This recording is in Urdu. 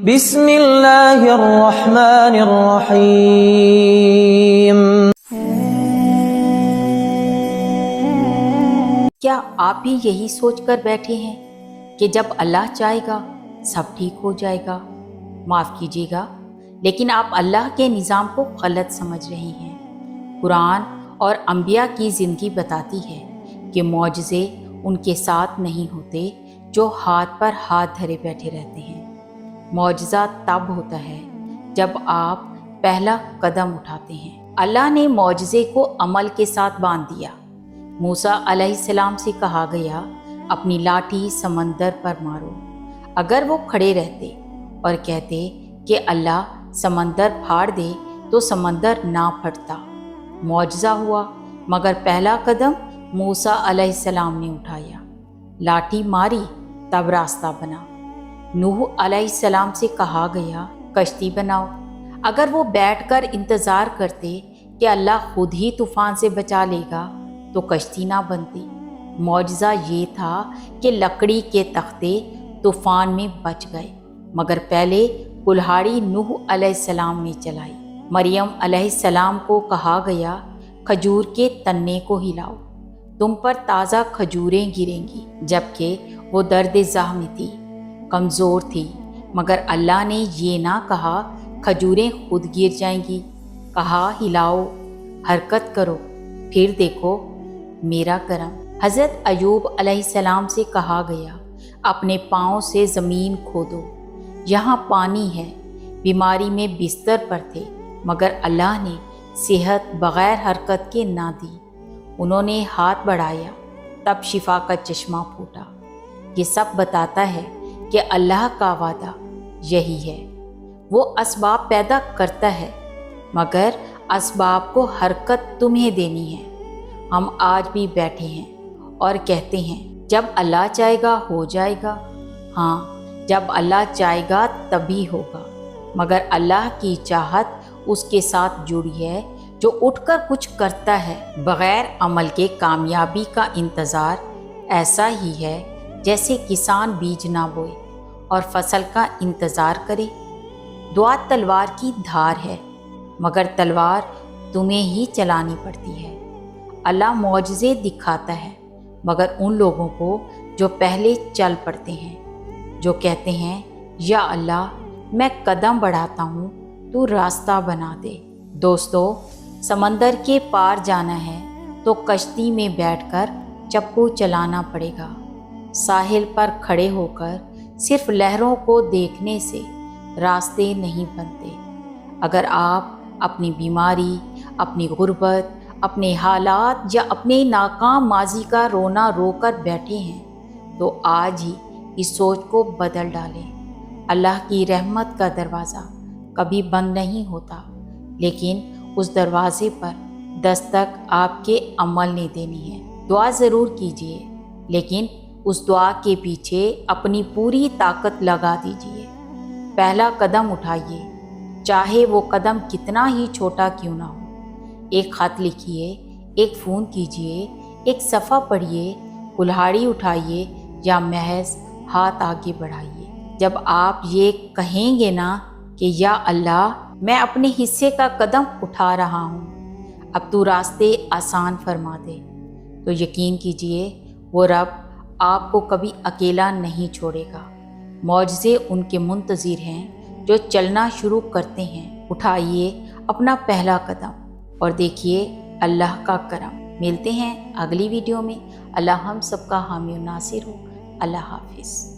بسم اللہ الرحمن الرحیم۔ کیا آپ بھی یہی سوچ کر بیٹھے ہیں کہ جب اللہ چاہے گا سب ٹھیک ہو جائے گا؟ معاف کیجیے گا، لیکن آپ اللہ کے نظام کو غلط سمجھ رہے ہیں۔ قرآن اور انبیاء کی زندگی بتاتی ہے کہ معجزے ان کے ساتھ نہیں ہوتے جو ہاتھ پر ہاتھ دھرے بیٹھے رہتے ہیں۔ معجزہ تب ہوتا ہے جب آپ پہلا قدم اٹھاتے ہیں۔ اللہ نے معجزے کو عمل کے ساتھ باندھ دیا۔ موسیٰ علیہ السلام سے کہا گیا، اپنی لاٹھی سمندر پر مارو۔ اگر وہ کھڑے رہتے اور کہتے کہ اللہ سمندر پھاڑ دے تو سمندر نہ پھٹتا۔ معجزہ ہوا، مگر پہلا قدم موسیٰ علیہ السلام نے اٹھایا۔ لاٹھی ماری تب راستہ بنا۔ نوح علیہ السلام سے کہا گیا، کشتی بناؤ۔ اگر وہ بیٹھ کر انتظار کرتے کہ اللہ خود ہی طوفان سے بچا لے گا تو کشتی نہ بنتی۔ معجزہ یہ تھا کہ لکڑی کے تختے طوفان میں بچ گئے، مگر پہلے کلہاڑی نوح علیہ السلام نے چلائی۔ مریم علیہ السلام کو کہا گیا، کھجور کے تنے کو ہلاؤ، تم پر تازہ کھجوریں گریں گی، جبکہ وہ درد زخم میں تھی، کمزور تھی، مگر اللہ نے یہ نہ کہا کھجوریں خود گر جائیں گی، کہا ہلاؤ، حرکت کرو، پھر دیکھو میرا کرم۔ حضرت ایوب علیہ السلام سے کہا گیا، اپنے پاؤں سے زمین کھودو، یہاں پانی ہے۔ بیماری میں بستر پر تھے، مگر اللہ نے صحت بغیر حرکت کے نہ دی۔ انہوں نے ہاتھ بڑھایا، تب شفا کا چشمہ پھوٹا۔ یہ سب بتاتا ہے کہ اللہ کا وعدہ یہی ہے، وہ اسباب پیدا کرتا ہے، مگر اسباب کو حرکت تمہیں دینی ہے۔ ہم آج بھی بیٹھے ہیں اور کہتے ہیں جب اللہ چاہے گا ہو جائے گا۔ ہاں، جب اللہ چاہے گا تبھی ہوگا، مگر اللہ کی چاہت اس کے ساتھ جڑی ہے جو اٹھ کر کچھ کرتا ہے۔ بغیر عمل کے کامیابی کا انتظار ایسا ہی ہے جیسے کسان بیج نہ بوئے اور فصل کا انتظار کرے۔ دعا تلوار کی دھار ہے، مگر تلوار تمہیں ہی چلانی پڑتی ہے۔ اللہ معجزے دکھاتا ہے، مگر ان لوگوں کو جو پہلے چل پڑتے ہیں، جو کہتے ہیں یا اللہ میں قدم بڑھاتا ہوں تو راستہ بنا دے۔ دوستو، سمندر کے پار جانا ہے تو کشتی میں بیٹھ کر چپو چلانا پڑے گا۔ ساحل پر کھڑے ہو کر صرف لہروں کو دیکھنے سے راستے نہیں بنتے۔ اگر آپ اپنی بیماری، اپنی غربت، اپنے حالات یا اپنے ناکام ماضی کا رونا رو کر بیٹھے ہیں تو آج ہی اس سوچ کو بدل ڈالیں۔ اللہ کی رحمت کا دروازہ کبھی بند نہیں ہوتا، لیکن اس دروازے پر دستک آپ کے عمل نے دینی ہے۔ دعا ضرور کیجیے، لیکن اس دعا کے پیچھے اپنی پوری طاقت لگا دیجیے۔ پہلا قدم اٹھائیے، چاہے وہ قدم کتنا ہی چھوٹا کیوں نہ ہو۔ ایک خط لکھیے، ایک فون کیجیے، ایک صفحہ پڑھیے، کلہاڑی اٹھائیے یا محض ہاتھ آگے بڑھائیے۔ جب آپ یہ کہیں گے نا کہ یا اللہ میں اپنے حصے کا قدم اٹھا رہا ہوں، اب تو راستے آسان فرما دے، تو یقین کیجیے وہ رب آپ کو کبھی اکیلا نہیں چھوڑے گا۔ معجزے ان کے منتظر ہیں جو چلنا شروع کرتے ہیں۔ اٹھائیے اپنا پہلا قدم اور دیکھیے اللہ کا کرم۔ ملتے ہیں اگلی ویڈیو میں۔ اللہ ہم سب کا حامی و ناصر ہو۔ اللہ حافظ۔